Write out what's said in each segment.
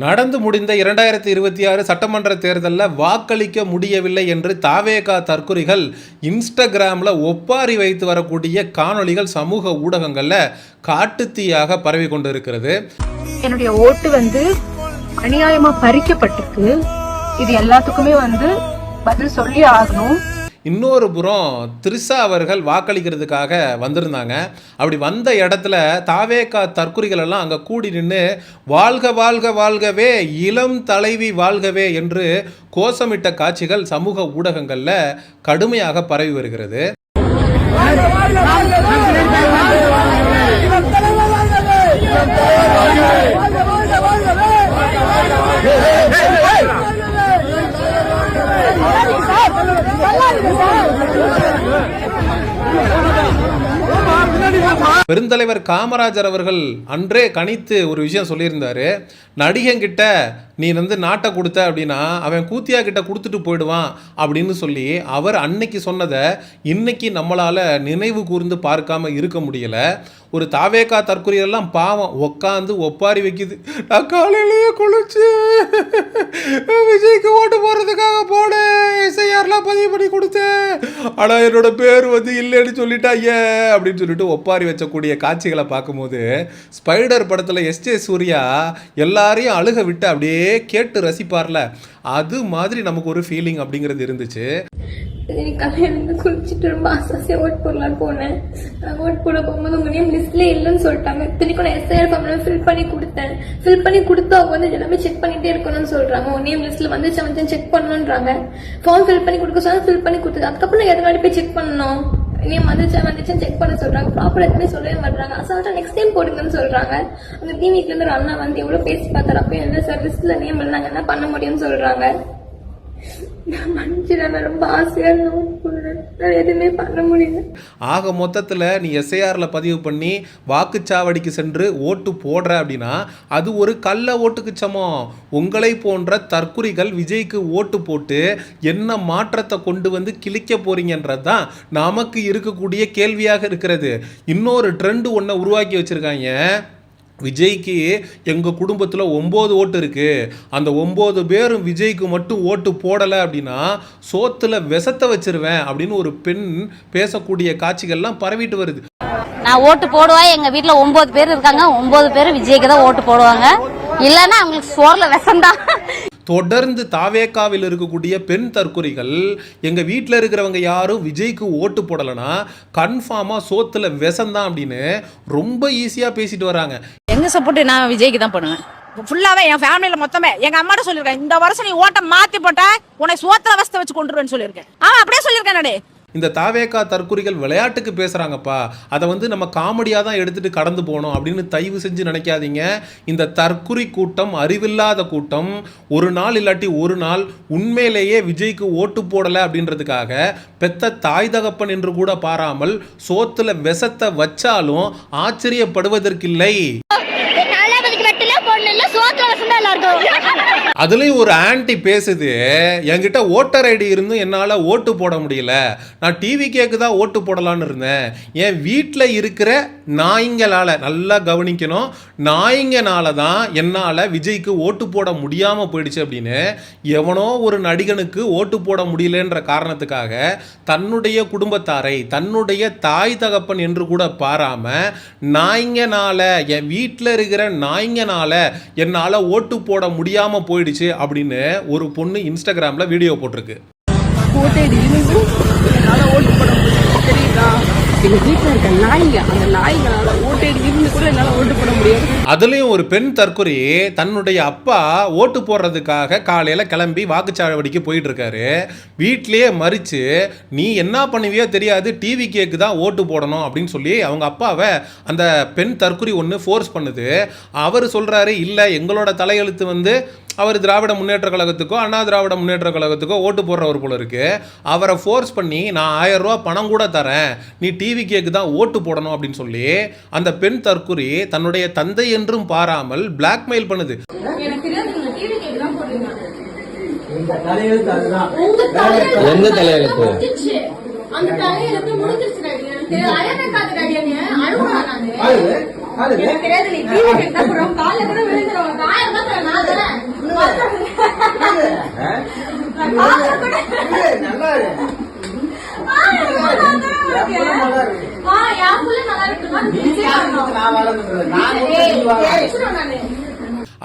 நடந்து முடிந்த 2026 சட்டமன்ற தேர்தலில் வாக்களிக்க முடியவில்லை என்று தாவேகா தற்குறிகள் இன்ஸ்டாகிராமில் ஒப்பாரி வைத்து வரக்கூடிய காணொளிகள் சமூக ஊடகங்களில் காட்டுத்தீயாக பரவி கொண்டு இருக்கிறது. என்னுடைய ஓட்டு அநியாயமா பறிக்கப்பட்டிருக்கு. இது எல்லாத்துக்குமே பதில் சொல்லி ஆகணும். இன்னொரு புறம் திரிஷா அவர்கள் வாக்களிக்கிறதுக்காக வந்திருந்தாங்க. அப்படி வந்த இடத்துல தாவேகா தற்குறிகள் எல்லாம் அங்கே கூடி நின்று வாழ்க வாழ்க வாழ்கவே இளம் தலைவி வாழ்கவே என்று கோஷமிட்ட காட்சிகள் சமூக ஊடகங்களில் கடுமையாக பரவி வருகிறது. பெருந்தலைவர் காமராஜர் அவர்கள் அன்றே கணித்து ஒரு விஷயம் சொல்லியிருந்தாரு. நடிகங்கிட்ட நீ நாட்டை கொடுத்த அப்படின்னா அவன் கூத்தியா கிட்ட கொடுத்துட்டு போயிடுவான் அப்படின்னு சொல்லி அவர் அன்னைக்கு சொன்னதை இன்னைக்கு நம்மளால நினைவு கூர்ந்து பார்க்காம இருக்க முடியல. ஒரு தாவேகா தற்குறியெல்லாம் பாவம் உட்காந்து ஒப்பாரி வைக்குது. நான் காலையிலேயே குளிச்சு விஜய்க்கு ஓட்டு போறதுக்காக போனேன், எஸ்ஐஆர்லாம் பதிவு பண்ணி கொடுத்தேன், ஆனால் என்னோட பேர் இல்லைன்னு சொல்லிட்டாங்க அப்படின்னு சொல்லிட்டு ஒப்பாரி வச்சக்கூடிய காட்சிகளை பார்க்கும்போது ஸ்பைடர் படத்தில் எஸ்ஜே சூர்யா எல்லாரையும் அழுக விட்டு அப்படியே கேட்டு ரசிப்பார்ல, அது மாதிரி நமக்கு ஒரு ஃபீலிங் அப்படிங்கிறது இருந்துச்சு. குளிச்சுட்டு ரொம்ப ஆசாசியா ஓட் போடலான்னு போனேன். ஓட் போட போகும்போது உங்க நேம் லிஸ்ட்ல இல்லைன்னு சொல்லிட்டாங்க. இத்தனைக்கும் நான் எஸ்ஐஆர் ஃபார்ம்ல ஃபில் பண்ணி கொடுத்தேன். ஃபில் பண்ணி கொடுத்து அவங்க எல்லாமே செக் பண்ணிட்டே இருக்கணும்னு சொல்றாங்க. உங்க நேம் லிஸ்ட்ல வந்து செக் பண்ணணும்ன்றாங்க. ஃபார்ம் ஃபில் பண்ணி கொடுக்க சொன்னா ஃபில் பண்ணி கொடுத்தது. அதுக்கப்புறம் நான் எதனால போய் செக் பண்ணணும், நேம் வந்துச்சுன்னு செக் பண்ண சொல்றாங்க. ப்ராப்பர் எதுவுமே சொல்லவே மாட்டாங்க. அசால்ட்டா நெக்ஸ்ட் டைம் போடுங்கன்னு சொல்றாங்க. அந்த டிவில இருந்து ஒரு அண்ணா எவ்வளவு பேசி பார்த்தாரு. அப்ப என்ன சார் லிஸ்ட்ல நேம் இருந்தாங்க என்ன பண்ண முடியும்னு சொல்றாங்க. ரொம்ப ஆசையா எதுவுமே பண்ண முடியல. ஆக மொத்தத்தில் நீ எஸ்ஐஆர்ல பதிவு பண்ணி வாக்குச்சாவடிக்கு சென்று ஓட்டு போடுற அப்படின்னா அது ஒரு கள்ள ஓட்டுக்கு சமம். உங்களை போன்ற தற்குறிகள் விஜய்க்கு ஓட்டு போட்டு என்ன மாற்றத்தை கொண்டு கிழிக்க போறீங்கன்றது தான் நமக்கு இருக்கக்கூடிய கேள்வியாக இருக்கிறது. இன்னொரு ட்ரெண்ட் ஒன்றை உருவாக்கி வச்சிருக்காங்க. விஜய்க்கு எங்கள் குடும்பத்தில் 9 ஓட்டு இருக்குது, அந்த 9 பேரும் விஜய்க்கு மட்டும் ஓட்டு போடலை அப்படின்னா சோத்துல விஷத்தை வச்சிருவேன் அப்படின்னு ஒரு பெண் பேசக்கூடிய காட்சிகள்லாம் பரவிட்டு வருது. நான் ஓட்டு போடுவேன், எங்கள் வீட்டில் 9 பேர் இருக்காங்க, 9 பேர் விஜய்க்கு தான் ஓட்டு போடுவாங்க, இல்லைன்னா அவங்களுக்கு சோறில் விஷம்தான். தொடர்ந்து தாவேகாவில் இருக்கக்கூடிய பெண் தற்குறிகள் எங்கள் வீட்டில் இருக்கிறவங்க யாரும் விஜய்க்கு ஓட்டு போடலைன்னா கன்ஃபார்மாக சோத்துல விஷம்தான் அப்படின்னு ரொம்ப ஈஸியாக பேசிட்டு வராங்க. எங்க சப்போர்ட் நான் விஜய்க்கு தான் பண்ணுவேன். ஃபுல்லாவே என் ஃபேமிலியில மொத்தமே எங்க அம்மாட்ட சொல்லியிருக்கேன், இந்த வருஷம் நீ ஓட்ட மாத்தி போட்ட உன்னை சோத்துல வசத்தை வச்சு கொண்டுருவேன்னு சொல்லியிருக்கேன். அப்படியே சொல்லியிருக்கேன் நானே. இந்த தாவேகா தற்குறிகள் விளையாட்டுக்கு பேசுகிறாங்கப்பா, அதை நம்ம காமெடியாக தான் எடுத்துகிட்டு கடந்து போகணும் அப்படின்னு தயவு செஞ்சு நினைக்காதீங்க. இந்த தற்குறி கூட்டம் அறிவில்லாத கூட்டம் ஒரு நாள் இல்லாட்டி ஒரு நாள் உண்மையிலேயே விஜய்க்கு ஓட்டு போடலை அப்படின்றதுக்காக பெத்த தாய் தகப்பன் என்று கூட பாராமல் சோத்துல விஷத்தை வச்சாலும் ஆச்சரியப்படுவதற்கில்லை. அதுலயும் ஒரு ஆன்டி பேசுது, என்கிட்ட ஓட்டர் ஐடி இருந்தும் என்னால் ஓட்டு போட முடியல, நான் டிவி கேக்கு தான் ஓட்டு போடலான்னு இருந்தேன், என் வீட்டில் இருக்கிற நாய்ங்களால, நல்லா கவனிக்கணும், நாய்ங்கனால தான் என்னால் விஜய்க்கு ஓட்டு போட முடியாமல் போயிடுச்சு அப்படின்னு எவனோ ஒரு நடிகனுக்கு ஓட்டு போட முடியலன்ற காரணத்துக்காக தன்னுடைய குடும்பத்தாரை தன்னுடைய தாய் தகப்பன் என்று கூட பாராம நாய்ங்கனால, என் வீட்டில் இருக்கிற நாய்ங்கனால என்னால் ஓட்டு போட முடியாம போயிடுச்சு அப்படின்னு ஒரு பொண்ணு இன்ஸ்டாகிராம்ல வீடியோ போட்டிருக்கு. அதுலயும் ஒரு பெண் தற்குறி தன்னுடைய அப்பா ஓட்டு போடுறதுக்காக காலையில கிளம்பி வாக்குச்சாவடிக்கு போயிட்டு இருக்காரு. வீட்லயே மறிச்சு நீ என்ன பண்ணுவியோ தெரியாது, டிவி கேக்கு தான் ஓட்டு போடணும் அப்படின்னு சொல்லி அவங்க அப்பாவை அந்த பெண் தற்குறி ஒன்று ஃபோர்ஸ் பண்ணுது. அவர் சொல்றாரு, இல்லை எங்களோட தலையெழுத்து அவர் திராவிட முன்னேற்ற கழகத்துக்கோ அண்ணா திராவிட முன்னேற்ற கழகத்துக்கோ ஓட்டு போடுறவர் போல இருக்கு. அவரை ஃபோர்ஸ் பண்ணி நான் 1000 ரூபா பணம் கூட தரேன், நீ டிவி கேக்கு தான் ஓட்டு போடணும் அப்படின்னு சொல்லி அந்த பெண் தற்குறி தன்னுடைய தந்தை என்றும் பாராமல் பிளாக்மெயில் பண்ணுது. எந்த தலையெழுத்து? எனக்கு தெரியாது நீ டிவி கேட்டா போறோம் கால்ல கூட விழுந்துறோம் 1000 ரூபாய் தரேன் நான் தரேன் நல்லா இருக்கு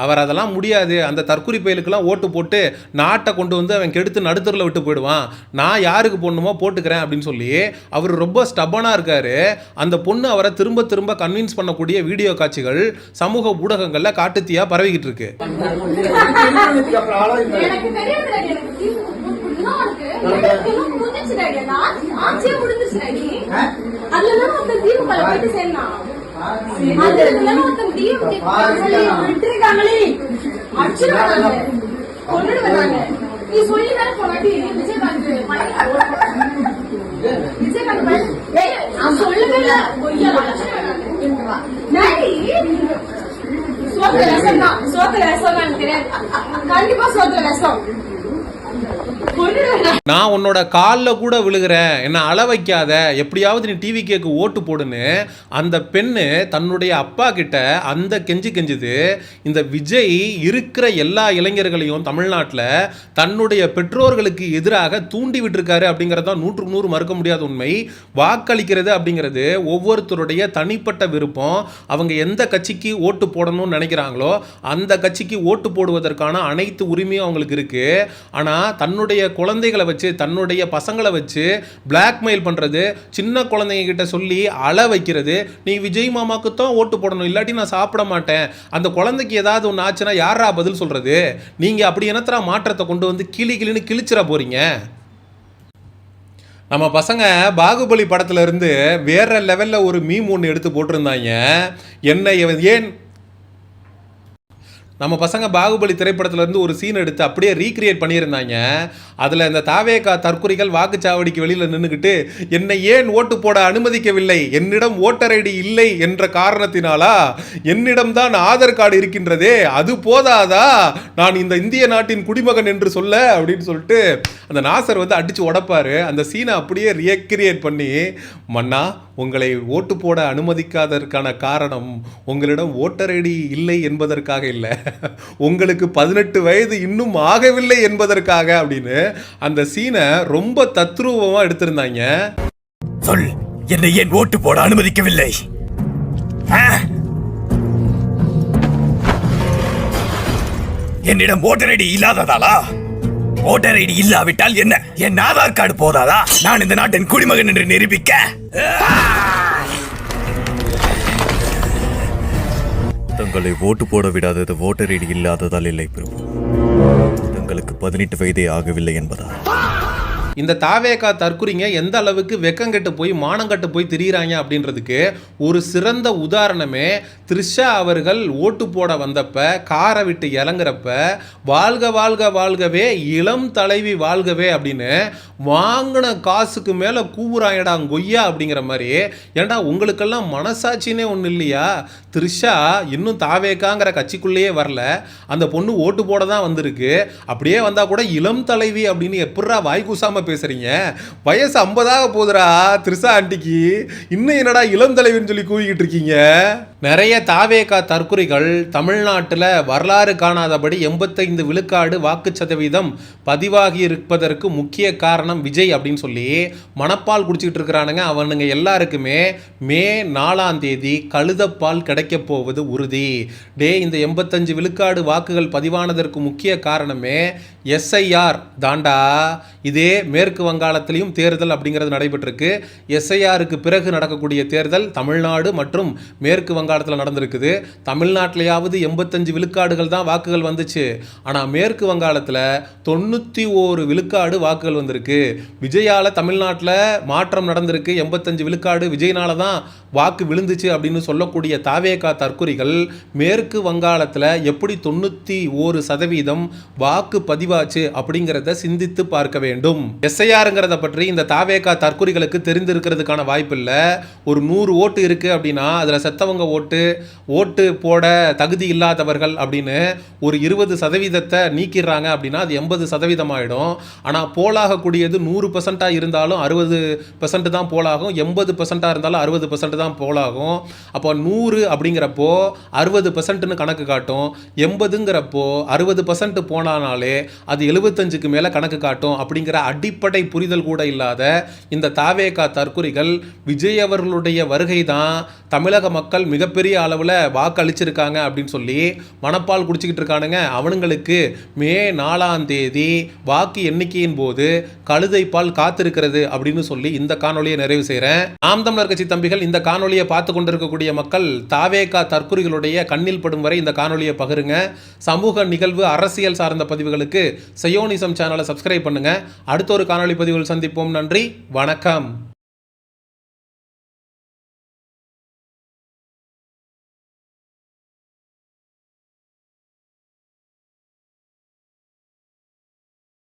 அவர் அதெல்லாம் முடியாது, அந்த தற்குறி பயலுக்கெல்லாம் ஓட்டு போட்டு நாட்டை கொண்டு வந்து அவன் கெடுத்து நடுத்தரில் விட்டு போயிடுவான், நான் யாருக்கு போடணுமோ போட்டுக்கிறேன் அப்படின்னு சொல்லி அவர் ரொம்ப ஸ்டபனாக இருக்காரு. அந்த பொண்ணு அவரை திரும்ப திரும்ப கன்வின்ஸ் பண்ணக்கூடிய வீடியோ காட்சிகள் சமூக ஊடகங்களில் காட்டுத்தீயா பரவிக்கிட்டு இருக்கு. கண்டிப்பா சோத்துல விஷம். நான் உன்னோட காலில் கூட விழுகிறேன், என்னை அள வைக்காத, எப்படியாவது நீ டிவி கேக்கு ஓட்டு போடுன்னு அந்த பெண்ணு தன்னுடைய அப்பா கிட்ட அந்த கெஞ்சுது. இந்த விஜய் இருக்கிற எல்லா இளைஞர்களையும் தமிழ்நாட்டில் தன்னுடைய பெற்றோர்களுக்கு எதிராக தூண்டி விட்டுருக்காரு அப்படிங்கிறது தான் 100% 100 மறுக்க முடியாத உண்மை. வாக்களிக்கிறது அப்படிங்கிறது ஒவ்வொருத்தருடைய தனிப்பட்ட விருப்பம். அவங்க எந்த கட்சிக்கு ஓட்டு போடணும்னு நினைக்கிறாங்களோ அந்த கட்சிக்கு ஓட்டு போடுவதற்கான அனைத்து உரிமையும் அவங்களுக்கு இருக்கு. ஆனால் தன்னுடைய குழந்தைகளை வச்சு, தன்னுடைய பசங்களை வச்சு பிளாக்மெயில் பண்றது, சின்ன குழந்தைங்க கிட்ட சொல்லி அழ வைக்கிறது, நீ விஜய் மாமாக்கு தான் ஓட்டு போடணும், இல்லாட்டி நான் சாப்பிட மாட்டேன், அந்த குழந்தைக்கு ஏதாவது ஒன்று ஆச்சுன்னா யாரா பதில் சொல்றது? நீங்க அப்படி என்னத்தரா மாற்றத்தை கொண்டு வந்து கிளின்னு கிழிச்சிட போறீங்க? நம்ம பசங்க பாகுபலி படத்துல இருந்து வேற லெவல்ல ஒரு மீம் ஒன்று எடுத்து போட்டிருந்தாங்க. என்ன ஏன் நம்ம பசங்க பாகுபலி திரைப்படத்திலேருந்து ஒரு சீன் எடுத்து அப்படியே ரீக்ரியேட் பண்ணியிருந்தாங்க. அதில் இந்த தாவேகா தற்குறிகள் வாக்குச்சாவடிக்கு வெளியில் நின்றுக்கிட்டு என்னை ஏன் ஓட்டு போட அனுமதிக்கவில்லை, என்னிடம் ஓட்டர் ஐடி இல்லை என்ற காரணத்தினாலா, என்னிடம்தான் ஆதார் கார்டு இருக்கின்றதே, அது போதாதா நான் இந்த இந்திய நாட்டின் குடிமகன் என்று சொல்ல அப்படின்னு சொல்லிட்டு அந்த நாசர் வந்து அடித்து உடப்பாரு. அந்த சீனை அப்படியே ரீக்ரியேட் பண்ணி, மன்னா உங்களை ஓட்டு போட அனுமதிக்காததற்கான காரணம் உங்களிடம் ஓட்டர் ஐடி இல்லை என்பதற்காக இல்லை, உங்களுக்கு 18 வயது இன்னும் ஆகவில்லை என்பதற்காக அப்படின்னு அந்த சீனை ரொம்ப தத்ரூபமா எடுத்திருந்தாங்க. சொல், என்னை ஏன் ஓட்டு போட அனுமதிக்கவில்லை? என்னிடம் ஓட்டர் ஐடி இல்லாததாலா? ஓட்டர் ஐடி இல்லாவிட்டால் என்ன, என் ஆதார் கார்டு போதாதா நான் இந்த நாட்டின் குடிமகன் என்று நிரூபிக்க? தங்களை ஓட்டு போட விடாதது ஓட்டர் ஐடி இல்லாததால் இல்லை பிரபு, தங்களுக்கு 18 வயதே ஆகவில்லை என்பதால். இந்த தாவேகா தற்குறிங்க எந்த அளவுக்கு வெக்கங்கெட்டு போய் மானங்கட்டு போய் திரியிறாங்க அப்படின்றதுக்கு ஒரு சிறந்த உதாரணமே த்ரிஷா அவர்கள் ஓட்டு போட வந்தப்ப காரை விட்டு இறங்குறப்ப வாழ்க வாழ்க வாழ்கவே இளம் தலைவி வாழ்கவே அப்படின்னு வாங்கின காசுக்கு மேலே கூவுறாயடா கொய்யா அப்படிங்கிற மாதிரி. ஏன்டா உங்களுக்கெல்லாம் மனசாட்சினே ஒன்று இல்லையா? த்ரிஷா இன்னும் தாவேகாங்கிற கட்சிக்குள்ளேயே வரல, அந்த பொண்ணு ஓட்டு போட தான் வந்திருக்கு. அப்படியே வந்தால் கூட இளம் தலைவி அப்படின்னு எப்படா வாய்க்கூசாம பேசுறீங்க? வயசு 50 போகுதுடா த்ரிஷா ஆண்டிக்கு, இன்னும் என்னடா இளம் தலைவின்னு சொல்லி கூவிக்கிட்டு இருக்கீங்க? நிறைய தாவேகா தற்குறிகள் தமிழ்நாட்டில் வரலாறு காணாதபடி 85 விழுக்காடு வாக்கு சதவீதம் பதிவாகி இருப்பதற்கு முக்கிய காரணம் விஜய் அப்படின்னு சொல்லி மணப்பால் குடிச்சிக்கிட்டு இருக்கிறானுங்க. அவனுங்க எல்லாருக்குமே மே 4ஆம் தேதி கழுதப்பால் கிடைக்க போவது உறுதி. இந்த 85 விழுக்காடு வாக்குகள் பதிவானதற்கு முக்கிய காரணமே SIR தாண்டா. இதே மேற்கு வங்காளத்திலையும் தேர்தல் அப்படிங்கிறது நடைபெற்றிருக்கு. SIRக்கு பிறகு நடக்கக்கூடிய தேர்தல் தமிழ்நாடு மற்றும் மேற்கு வங்காளத்தில் நடந்திருக்குது. தமிழ்நாட்டிலையாவது 85 விழுக்காடுகள் தான் வாக்குகள் வந்துச்சு. ஆனால் மேற்கு வங்காளத்தில் 91 விழுக்காடு வாக்குகள் வந்திருக்கு. விஜயால தமிழ்நாட்டில் மாற்றம் நடந்திருக்கு. 85 விழுக்காடு விஜய்னால தான் வாக்கு விழுந்துச்சு அப்படின்னு சொல்லக்கூடிய தாவேகா தற்குறிகள் மேற்கு வங்காளத்தில் எப்படி 91% வாக்கு பதிவாச்சு அப்படிங்கிறத சிந்தித்து பார்க்க வேண்டும். எஸ்ஐஆருங்கிறத பற்றி இந்த தாவேகா தற்குறிகளுக்கு தெரிந்திருக்கிறதுக்கான வாய்ப்பு இல்லை. ஒரு 100 ஓட்டு இருக்குது அப்படின்னா அதில் செத்தவங்க ஓட்டு போட தகுதி இல்லாதவர்கள் அப்படின்னு ஒரு 20% நீக்கிடுறாங்க அப்படின்னா அது 80% ஆகிடும். ஆனால் போலாகக்கூடியது 100% இருந்தாலும் 60% தான் போலாகும், 80% இருந்தாலும் 60% தான் போலாகும். அப்போ 100 அப்படிங்கிறப்போ 60%ன்னு கணக்கு காட்டும், 80ங்கிறப்போ 60% போனானாலே அது 75க்கு மேலே கணக்கு காட்டும். அப்படிங்கிற அடிப்படை புரிதல் கூட இல்லாத இந்த தாவேகா தற்குறிகள் விஜய் அவர்களுடைய வருகை தான் தமிழக மக்கள் மிகப்பெரிய அளவில் வாக்களிச்சிருக்காங்க அப்படின்னு சொல்லி மனப்பால் குடிச்சிக்கிட்டு இருக்கானுங்க. அவனுங்களுக்கு மே 4ஆம் தேதி வாக்கு எண்ணிக்கையின் போது கழுதை பால் காத்திருக்கிறது அப்படின்னு சொல்லி இந்த காணொலியை நிறைவு செய்கிறேன். நாம் தமிழர் கட்சி தம்பிகள், இந்த காணொலியை பார்த்து கொண்டிருக்கக்கூடிய மக்கள் தாவேகா தற்குறிகளுடைய கண்ணில் படும் வரை இந்த காணொலியை பகிருங்க. சமூக நிகழ்வு அரசியல் சார்ந்த பதிவுகளுக்கு சயோனிசம் சேனலை சப்ஸ்கிரைப் பண்ணுங்க. அடுத்த ஒரு காணொலி பதிவுகள் சந்திப்போம். நன்றி, வணக்கம்.